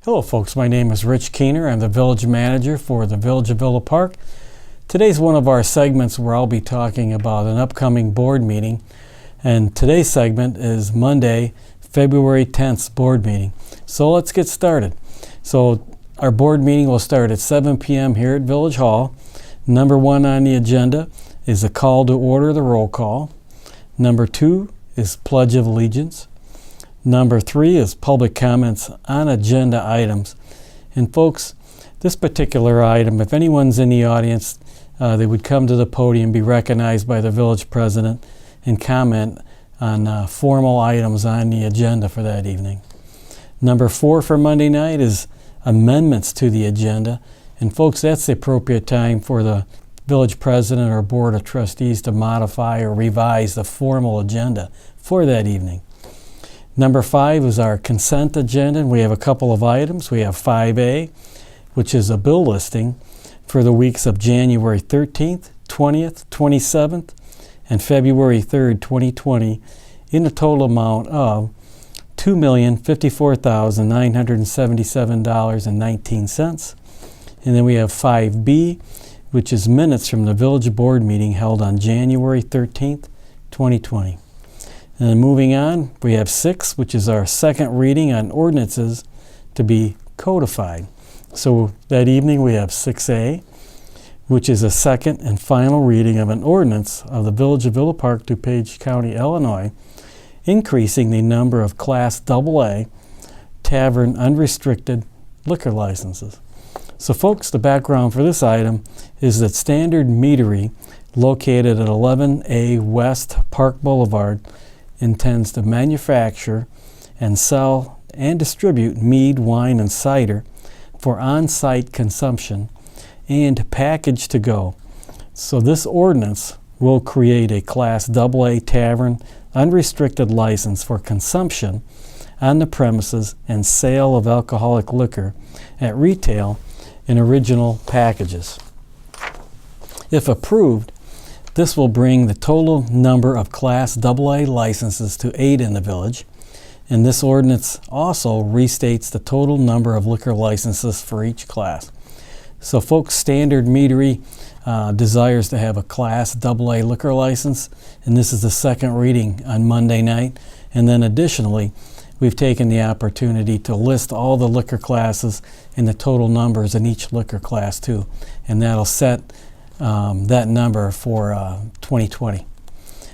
Hello folks, my name is Rich Keener. I'm the Village Manager for the Village of Villa Park. Today's one of our segments where I'll be talking about an upcoming board meeting. And today's segment is Monday, February 10th board meeting. So let's get started. So our board meeting will start at 7 p.m. here at Village Hall. Number 1 on the agenda is a call to order, the roll call. Number 2 is Pledge of Allegiance. Number 3 is public comments on agenda items. And folks, this particular item, if anyone's in the audience, they would come to the podium, be recognized by the village president, and comment on formal items on the agenda for that evening. Number 4 for Monday night is amendments to the agenda. And folks, that's the appropriate time for the village president or board of trustees to modify or revise the formal agenda for that evening. Number 5 is our consent agenda, and we have a couple of items. We have 5A, which is a bill listing for the weeks of January 13th, 20th, 27th, and February 3rd, 2020, in a total amount of $2,054,977.19. And then we have 5B, which is minutes from the village board meeting held on January 13th, 2020. And then moving on, we have 6, which is our second reading on ordinances to be codified. So that evening we have 6A, which is a second and final reading of an ordinance of the Village of Villa Park, DuPage County, Illinois, increasing the number of Class AA tavern unrestricted liquor licenses. So folks, the background for this item is that Standard Meadery, located at 11A West Park Boulevard, intends to manufacture and sell and distribute mead, wine, and cider for on-site consumption and package to go. So this ordinance will create a Class AA tavern unrestricted license for consumption on the premises and sale of alcoholic liquor at retail in original packages. If approved, this will bring the total number of Class AA licenses to 8 in the village, and this ordinance also restates the total number of liquor licenses for each class. So folks, Standard Meadery desires to have a Class AA liquor license, and this is the second reading on Monday night. And then additionally, we've taken the opportunity to list all the liquor classes and the total numbers in each liquor class too, and that'll set that number for 2020.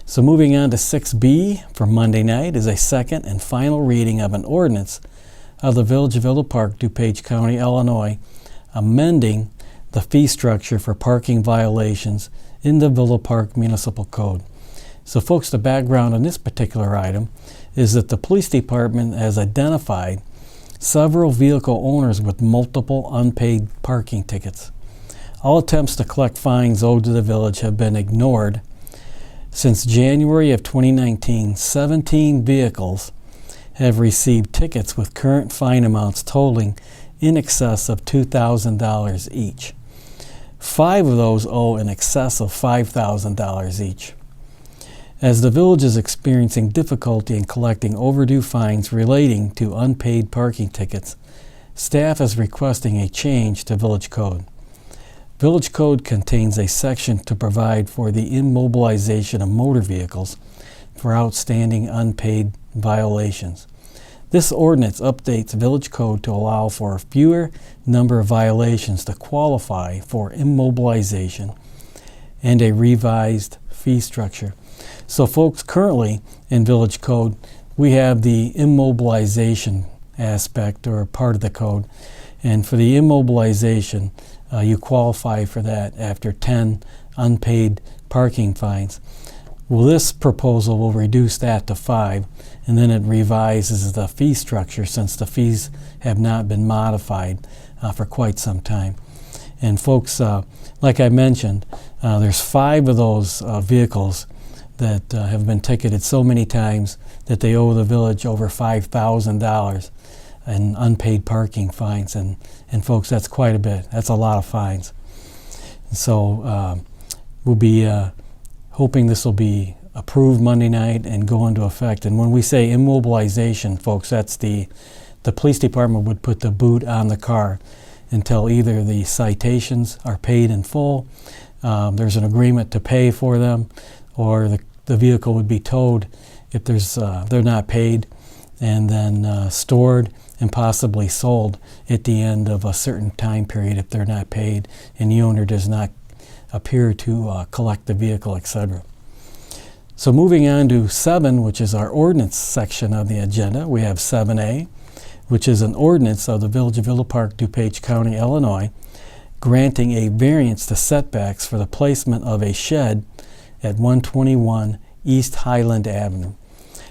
So moving on to 6B for Monday night is a second and final reading of an ordinance of the Village of Villa Park, DuPage County, Illinois, amending the fee structure for parking violations in the Villa Park Municipal Code. So folks, the background on this particular item is that the police department has identified several vehicle owners with multiple unpaid parking tickets. All attempts to collect fines owed to the village have been ignored. Since January of 2019, 17 vehicles have received tickets with current fine amounts totaling in excess of $2,000 each. 5 of those owe in excess of $5,000 each. As the village is experiencing difficulty in collecting overdue fines relating to unpaid parking tickets, staff is requesting a change to Village Code. Village Code contains a section to provide for the immobilization of motor vehicles for outstanding unpaid violations. This ordinance updates Village Code to allow for a fewer number of violations to qualify for immobilization and a revised fee structure. So folks, currently in Village Code, we have the immobilization aspect or part of the code, and for the immobilization, you qualify for that after 10 unpaid parking fines. Well, this proposal will reduce that to 5, and then it revises the fee structure since the fees have not been modified for quite some time. And folks, like I mentioned, there's 5 of those vehicles that have been ticketed so many times that they owe the village over $5,000 in unpaid parking fines. And folks, that's quite a bit. That's a lot of fines. And so we'll be hoping this will be approved Monday night and go into effect. And when we say immobilization, folks, that's the the police department would put the boot on the car until either the citations are paid in full, there's an agreement to pay for them, or the vehicle would be towed if they're not paid, and then stored and possibly sold at the end of a certain time period if they're not paid and the owner does not appear to collect the vehicle, etc. So moving on to 7, which is our ordinance section of the agenda, we have 7A, which is an ordinance of the Village of Villa Park, DuPage County, Illinois, granting a variance to setbacks for the placement of a shed at 121 East Highland Avenue.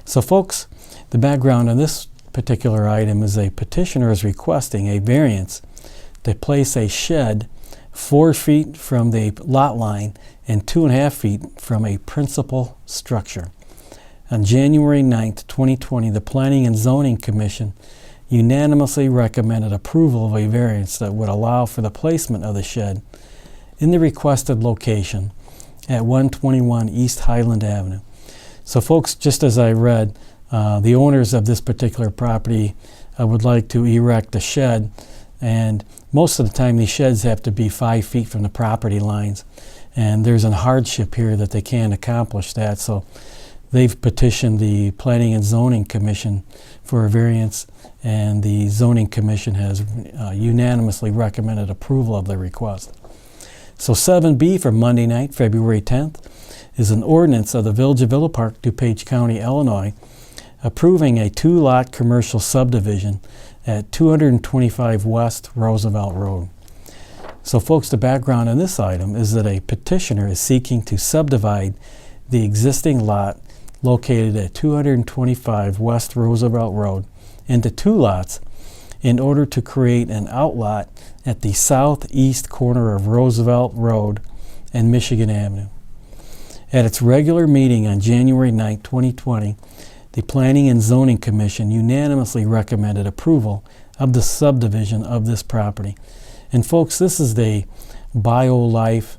So folks, the background on this particular item is a petitioner is requesting a variance to place a shed 4 feet from the lot line and 2.5 feet from a principal structure. On January 9th, 2020, the Planning and Zoning Commission unanimously recommended approval of a variance that would allow for the placement of the shed in the requested location at 121 East Highland Avenue. So folks, just as I read, the owners of this particular property would like to erect a shed, and most of the time these sheds have to be 5 feet from the property lines, and there's a hardship here that they can't accomplish that. So they've petitioned the Planning and Zoning Commission for a variance, and the Zoning Commission has unanimously recommended approval of the request. So 7B for Monday night, February 10th, is an ordinance of the Village of Villa Park, DuPage County, Illinois, approving a 2-lot commercial subdivision at 225 West Roosevelt Road. So folks, the background on this item is that a petitioner is seeking to subdivide the existing lot located at 225 West Roosevelt Road into 2 lots in order to create an outlot at the southeast corner of Roosevelt Road and Michigan Avenue. At its regular meeting on January 9, 2020, the Planning and Zoning Commission unanimously recommended approval of the subdivision of this property. And folks, this is the BioLife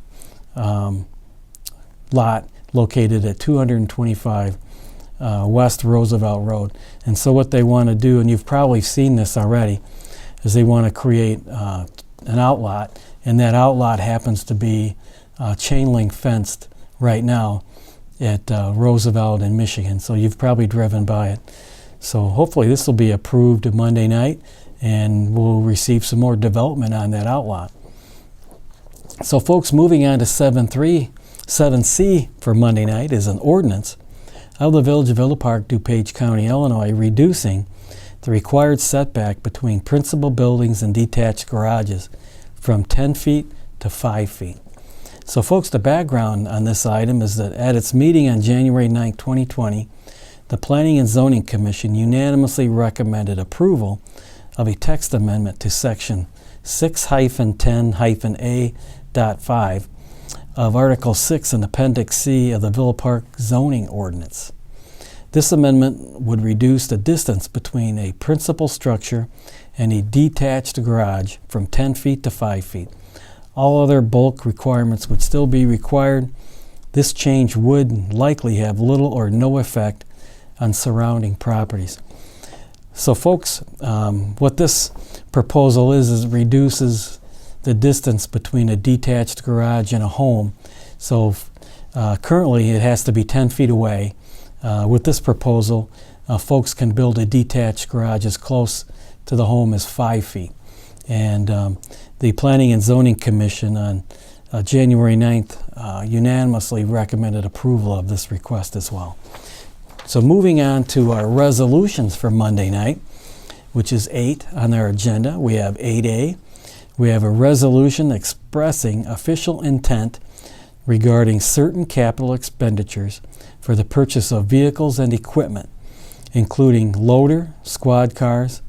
lot located at 225 West Roosevelt Road. And so what they want to do, and you've probably seen this already, is they want to create an outlot, and that outlot happens to be chain link fenced right now at Roosevelt in Michigan. So you've probably driven by it. So hopefully this will be approved Monday night, and we'll receive some more development on that outlot. So folks, moving on to 7C for Monday night is an ordinance of the Village of Villa Park, DuPage County, Illinois, reducing the required setback between principal buildings and detached garages from 10 feet to 5 feet. So folks, the background on this item is that at its meeting on January 9, 2020, the Planning and Zoning Commission unanimously recommended approval of a text amendment to Section 6-10-A.5 of Article 6 in Appendix C of the Villa Park Zoning Ordinance. This amendment would reduce the distance between a principal structure and a detached garage from 10 feet to 5 feet. All other bulk requirements would still be required. This change would likely have little or no effect on surrounding properties. So folks, what this proposal is it reduces the distance between a detached garage and a home. So currently it has to be 10 feet away. With this proposal, folks can build a detached garage as close to the home as 5 feet. And the Planning and Zoning Commission on January 9th unanimously recommended approval of this request as well. So moving on to our resolutions for Monday night, which is 8 on our agenda. We have 8A. We have a resolution expressing official intent regarding certain capital expenditures for the purchase of vehicles and equipment, including loader, squad cars,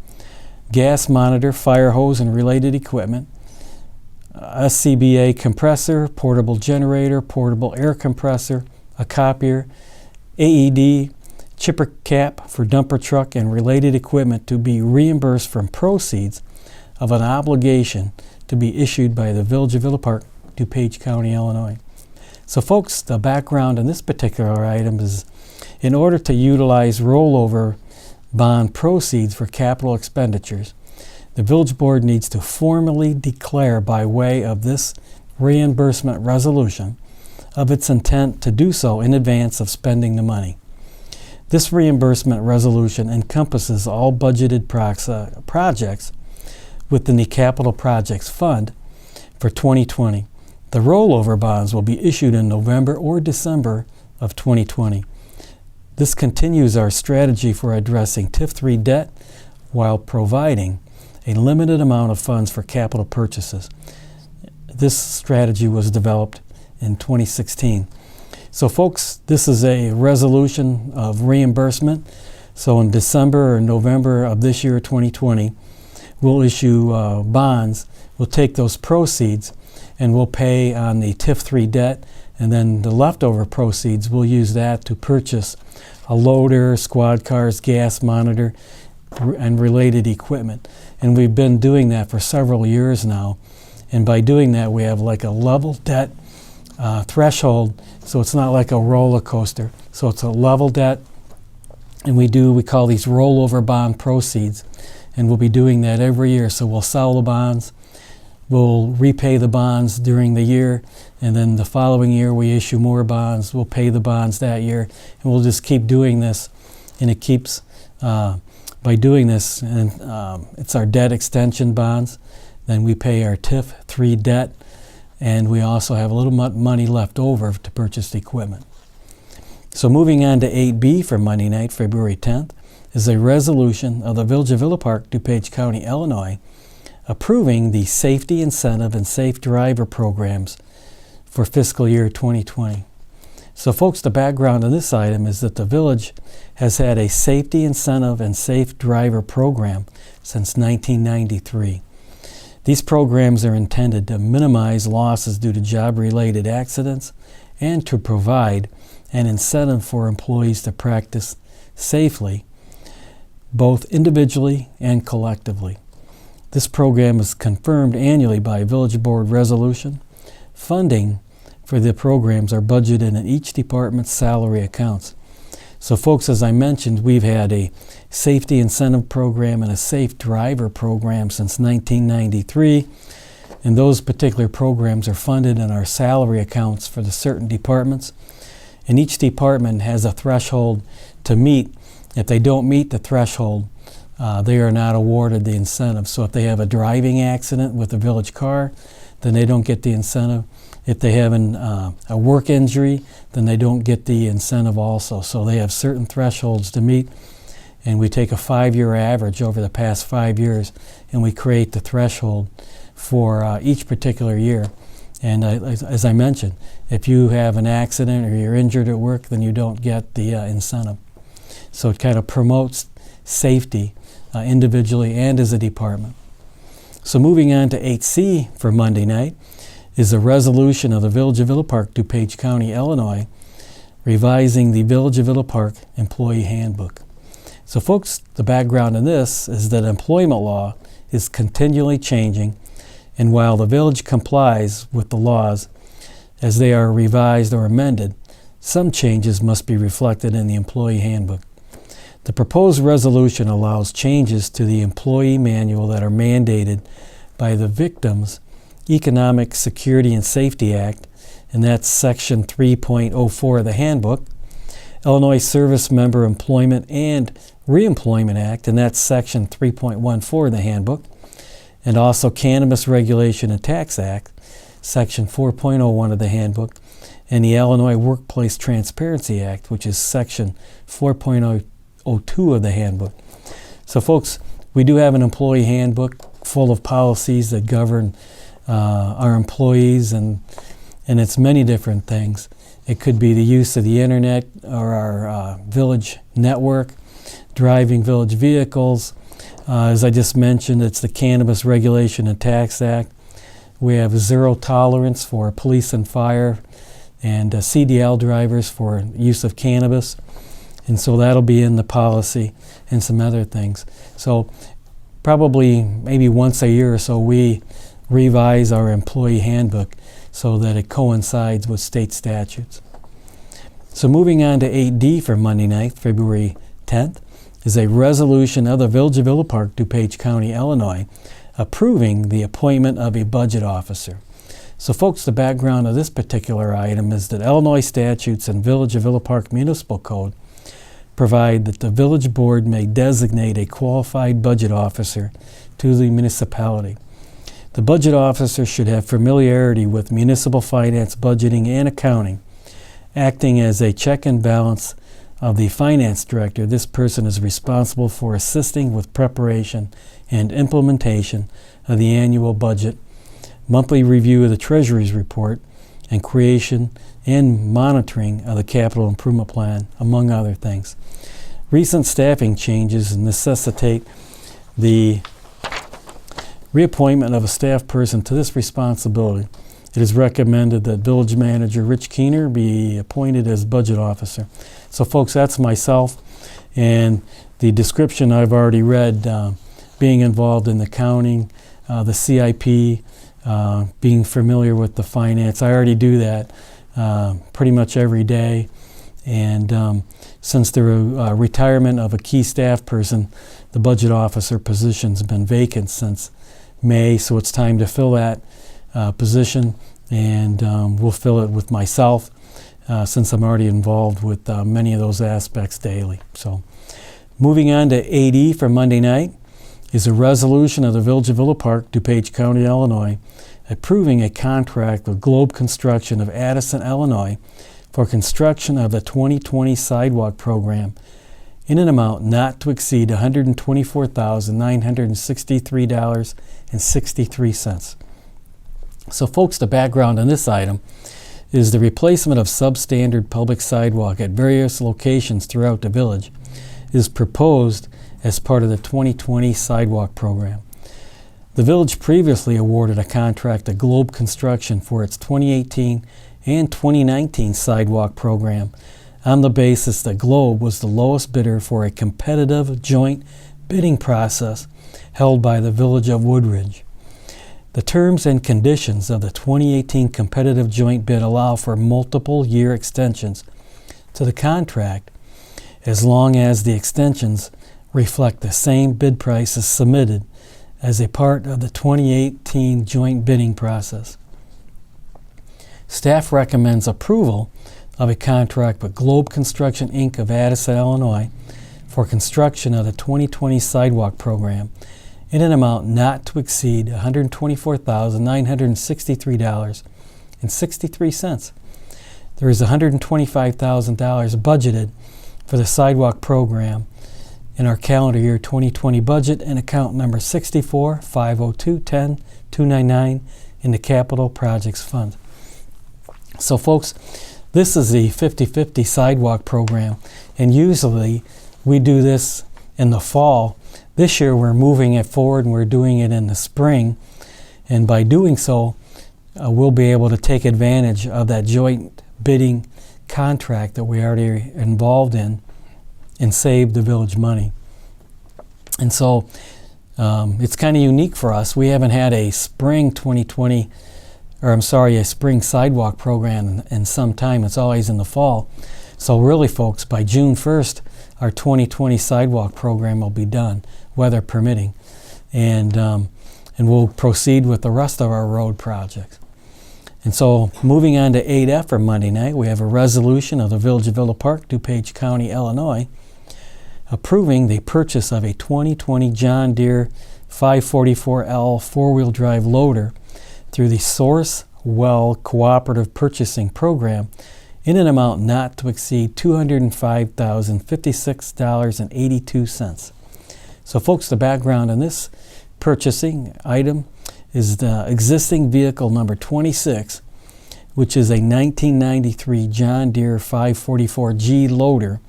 gas monitor, fire hose, and related equipment, SCBA compressor, portable generator, portable air compressor, a copier, AED, chipper cap for dumper truck, and related equipment to be reimbursed from proceeds of an obligation to be issued by the Village of Villa Park, DuPage County, Illinois. So folks, the background on this particular item is in order to utilize rollover bond proceeds for capital expenditures, the village board needs to formally declare by way of this reimbursement resolution of its intent to do so in advance of spending the money. This reimbursement resolution encompasses all budgeted projects within the Capital Projects Fund for 2020. The rollover bonds will be issued in November or December of 2020. This continues our strategy for addressing TIF3 debt while providing a limited amount of funds for capital purchases. This strategy was developed in 2016. So folks, this is a resolution of reimbursement. So in December or November of this year, 2020, we'll issue bonds. We'll take those proceeds and we'll pay on the TIF3 debt, and then the leftover proceeds, we'll use that to purchase a loader, squad cars, gas monitor, and related equipment. And we've been doing that for several years now. And by doing that, we have like a level debt threshold, so it's not like a roller coaster. So it's a level debt, and we call these rollover bond proceeds, and we'll be doing that every year. So we'll sell the bonds, we'll repay the bonds during the year, and then the following year we issue more bonds, we'll pay the bonds that year, and we'll just keep doing this. And it keeps, by doing this, and it's our debt extension bonds, then we pay our TIF3 debt, and we also have a little money left over to purchase the equipment. So moving on to 8B for Monday night, February 10th, is a resolution of the Village of Villa Park, DuPage County, Illinois, approving the safety incentive and safe driver programs for fiscal year 2020. So folks, the background on this item is that the village has had a safety incentive and safe driver program since 1993. These programs are intended to minimize losses due to job-related accidents and to provide an incentive for employees to practice safely, both individually and collectively. This program is confirmed annually by Village Board resolution. Funding for the programs are budgeted in each department's salary accounts. So folks, as I mentioned, we've had a safety incentive program and a safe driver program since 1993. And those particular programs are funded in our salary accounts for the certain departments. And each department has a threshold to meet. If they don't meet the threshold, they are not awarded the incentive. So if they have a driving accident with a village car, then they don't get the incentive. If they have a work injury, then they don't get the incentive also. So they have certain thresholds to meet, and we take a 5-year average over the past 5 years, and we create the threshold for each particular year. And as I mentioned, if you have an accident or you're injured at work, then you don't get the incentive. So it kind of promotes safety individually and as a department. So moving on to 8C for Monday night is a resolution of the Village of Villa Park, DuPage County, Illinois, revising the Village of Villa Park Employee Handbook. So folks, the background in this is that employment law is continually changing, and while the village complies with the laws as they are revised or amended, some changes must be reflected in the employee handbook. The proposed resolution allows changes to the employee manual that are mandated by the Victims Economic Security and Safety Act, and that's Section 3.04 of the handbook, Illinois Service Member Employment and Reemployment Act, and that's Section 3.14 of the handbook, and also Cannabis Regulation and Tax Act, Section 4.01 of the handbook, and the Illinois Workplace Transparency Act, which is Section 4.02 of the handbook. So folks, we do have an employee handbook full of policies that govern our employees, and it's many different things. It could be the use of the internet or our village network, driving village vehicles. As I just mentioned, it's the Cannabis Regulation and Tax Act. We have zero tolerance for police and fire and CDL drivers for use of cannabis. And so that'll be in the policy and some other things. So probably maybe once a year or so we revise our employee handbook so that it coincides with state statutes. So moving on to 8D for Monday night, February 10th, is a resolution of the Village of Villa Park, DuPage County, Illinois, approving the appointment of a budget officer. So folks, the background of this particular item is that Illinois statutes and Village of Villa Park Municipal Code provide that the village board may designate a qualified budget officer to the municipality. The budget officer should have familiarity with municipal finance, budgeting, and accounting. Acting as a check and balance of the finance director, this person is responsible for assisting with preparation and implementation of the annual budget, monthly review of the Treasury's report, and creation and monitoring of the capital improvement plan, among other things. Recent staffing changes necessitate the reappointment of a staff person to this responsibility. It is recommended that Village Manager Rich Keener be appointed as budget officer. So folks, that's myself, and the description I've already read, being involved in the accounting, the CIP, being familiar with the finance. I already do that pretty much every day, and since the retirement of a key staff person, the budget officer position's been vacant since May, so it's time to fill that position, and we'll fill it with myself since I'm already involved with many of those aspects daily. So moving on to 8E for Monday night is a resolution of the Village of Villa Park, DuPage County, Illinois, approving a contract with Globe Construction of Addison, Illinois for construction of the 2020 sidewalk program in an amount not to exceed $124,963.63. So folks, the background on this item is the replacement of substandard public sidewalk at various locations throughout the village is proposed as part of the 2020 sidewalk program. The village previously awarded a contract to Globe Construction for its 2018 and 2019 sidewalk program on the basis that Globe was the lowest bidder for a competitive joint bidding process held by the Village of Woodridge. The terms and conditions of the 2018 competitive joint bid allow for multiple year extensions to the contract as long as the extensions reflect the same bid prices submitted as a part of the 2018 joint bidding process. Staff recommends approval of a contract with Globe Construction, Inc. of Addison, Illinois for construction of the 2020 sidewalk program in an amount not to exceed $124,963.63. There is $125,000 budgeted for the sidewalk program in our calendar year 2020 budget and account number 64-502-10-299 in the Capital Projects Fund. So folks, this is the 50-50 sidewalk program, and usually we do this in the fall. This year we're moving it forward and we're doing it in the spring, and by doing so we'll be able to take advantage of that joint bidding contract that we already are involved in and save the village money. And so it's kind of unique for us. We haven't had a spring a spring sidewalk program in some time. It's always in the fall. So really folks, by June 1st, our 2020 sidewalk program will be done, weather permitting, and we'll proceed with the rest of our road projects. And so moving on to 8F for Monday night, we have a resolution of the Village of Villa Park, DuPage County, Illinois, approving the purchase of a 2020 John Deere 544L four-wheel drive loader through the Sourcewell Cooperative Purchasing Program in an amount not to exceed $205,056.82. So folks, the background on this purchasing item is the existing vehicle number 26, which is a 1993 John Deere 544G loader,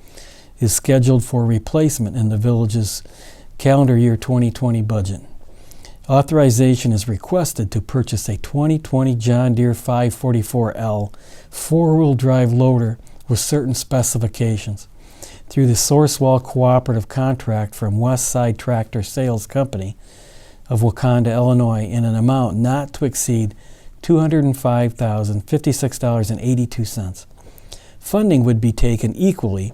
is scheduled for replacement in the village's calendar year 2020 budget. Authorization is requested to purchase a 2020 John Deere 544L four-wheel drive loader with certain specifications through the Sourcewell Cooperative Contract from West Side Tractor Sales Company of Wauconda, Illinois, in an amount not to exceed $205,056.82. Funding would be taken equally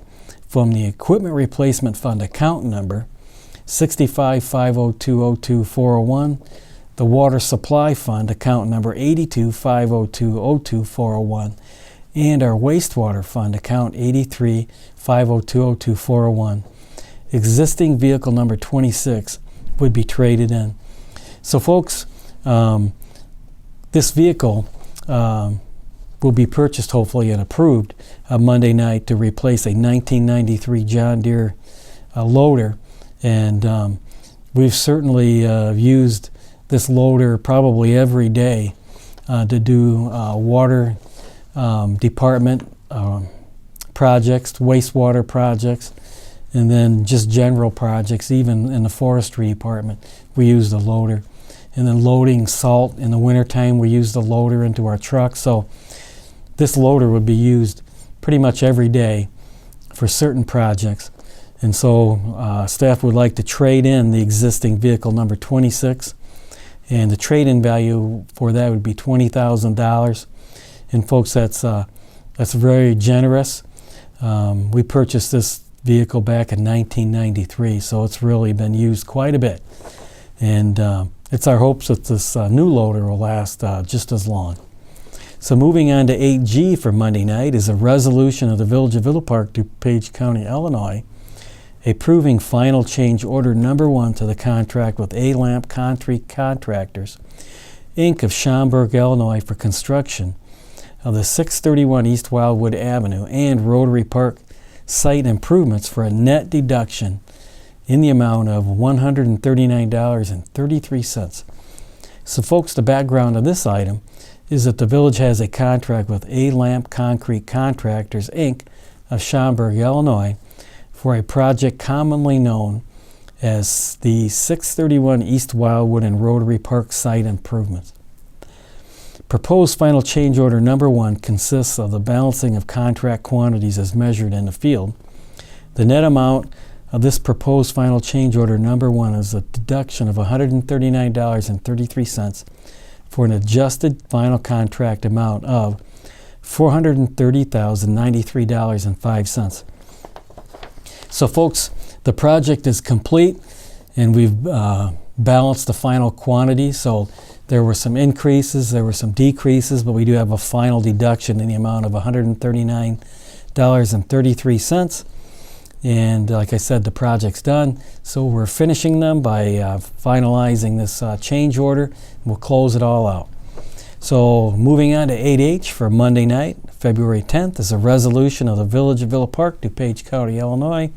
from the Equipment Replacement Fund account number 6550202401, the Water Supply Fund account number 8250202401, and our Wastewater Fund account 8350202401. Existing vehicle number 26 would be traded in. So folks, this vehicle will be purchased hopefully and approved Monday night to replace a 1993 John Deere loader. And we've certainly used this loader probably every day to do water department projects, wastewater projects, and then just general projects. Even in the forestry department, we use the loader. And then loading salt in the wintertime, we use the loader into our truck. So this loader would be used pretty much every day for certain projects. And so staff would like to trade in the existing vehicle number 26. And the trade-in value for that would be $20,000. And folks, that's very generous. We purchased this vehicle back in 1993, so it's really been used quite a bit. And it's our hopes that this new loader will last just as long. So moving on to 8G for Monday night is a resolution of the Village of Villa Park, DuPage County, Illinois, approving final change order number 1 to the contract with A-Lamp Concrete Contractors, Inc. of Schaumburg, Illinois for construction of the 631 East Wildwood Avenue and Rotary Park site improvements for a net deduction in the amount of $139.33. So folks, the background of this item is that the village has a contract with A-Lamp Concrete Contractors, Inc. of Schaumburg, Illinois for a project commonly known as the 631 East Wildwood and Rotary Park site improvements. Proposed final change order number 1 consists of the balancing of contract quantities as measured in the field. The net amount of this proposed final change order number 1 is a deduction of $139.33 for an adjusted final contract amount of $430,093.05. So folks, the project is complete and we've balanced the final quantity. So there were some increases, there were some decreases, but we do have a final deduction in the amount of $139.33. And like I said, the project's done. So we're finishing them by finalizing this change order. We'll close it all out. So moving on to 8H for Monday night, February 10th, is a resolution of the Village of Villa Park, DuPage County, Illinois,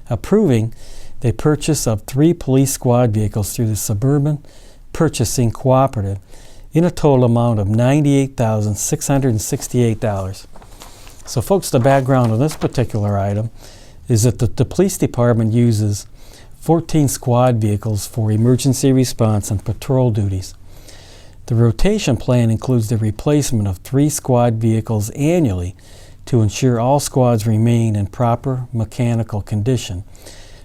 approving the purchase of 3 police squad vehicles through the Suburban Purchasing Cooperative in a total amount of $98,668. So folks, the background of this particular item is that the police department uses 14 squad vehicles for emergency response and patrol duties. The rotation plan includes the replacement of 3 squad vehicles annually to ensure all squads remain in proper mechanical condition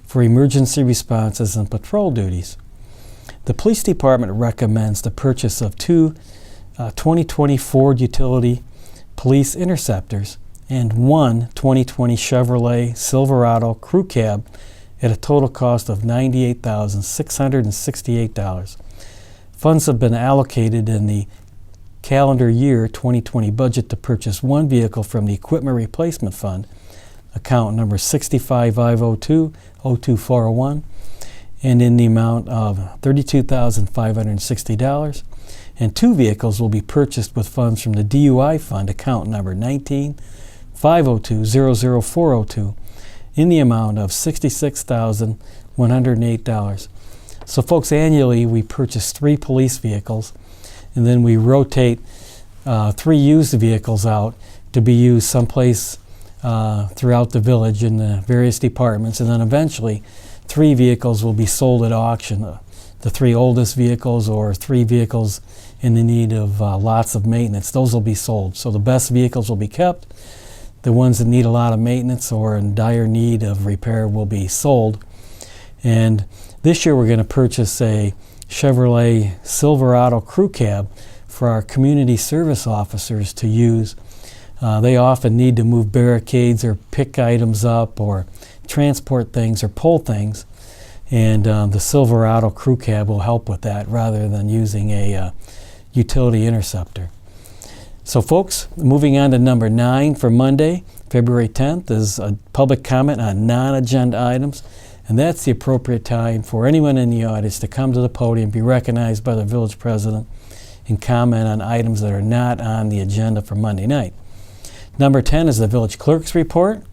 for emergency responses and patrol duties. The police department recommends the purchase of 2 2020 Ford Utility Police Interceptors and 1 2020 Chevrolet Silverado Crew Cab at a total cost of $98,668. Funds have been allocated in the calendar year 2020 budget to purchase 1 vehicle from the Equipment Replacement Fund, account number 6550202401, and in the amount of $32,560. And 2 vehicles will be purchased with funds from the DUI Fund, account number 19502000402, in the amount of $66,108. So folks, annually we purchase 3 police vehicles, and then we rotate 3 used vehicles out to be used someplace throughout the village in the various departments, and then eventually 3 vehicles will be sold at auction. The 3 oldest vehicles or 3 vehicles in the need of lots of maintenance, those will be sold. So the best vehicles will be kept. The ones that need a lot of maintenance or in dire need of repair will be sold. And this year we're going to purchase a Chevrolet Silverado Crew Cab for our community service officers to use They often need to move barricades or pick items up or transport things or pull things. And the Silverado crew cab will help with that rather than using a utility interceptor. So folks, moving on to number 9 for Monday, February 10th, is a public comment on non-agenda items. And that's the appropriate time for anyone in the audience to come to the podium, be recognized by the village president, and comment on items that are not on the agenda for Monday night. Number 10 is the village clerk's report.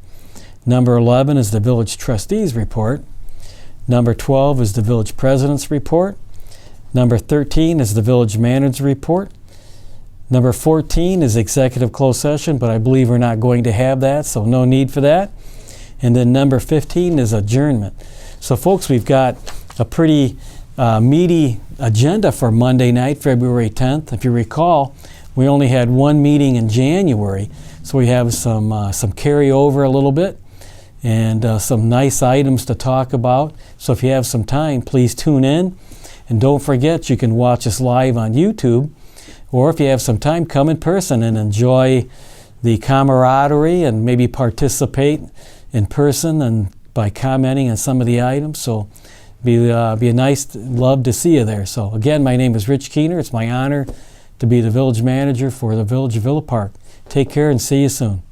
Number 11 is the village trustees report. Number 12 is the village president's report. Number 13 is the village manager's report. Number 14 is executive closed session, but I believe we're not going to have that, so no need for that. And then number 15 is adjournment. So folks, we've got a pretty meaty agenda for Monday night, February 10th. If you recall, we only had one meeting in January, so we have some carryover a little bit and some nice items to talk about. So if you have some time, please tune in. And don't forget, you can watch us live on YouTube, or if you have some time, come in person and enjoy the camaraderie and maybe participate in person and by commenting on some of the items. So be a nice, love to see you there. So again, my name is Rich Keener. It's my honor to be the village manager for the Village of Villa Park. Take care and see you soon.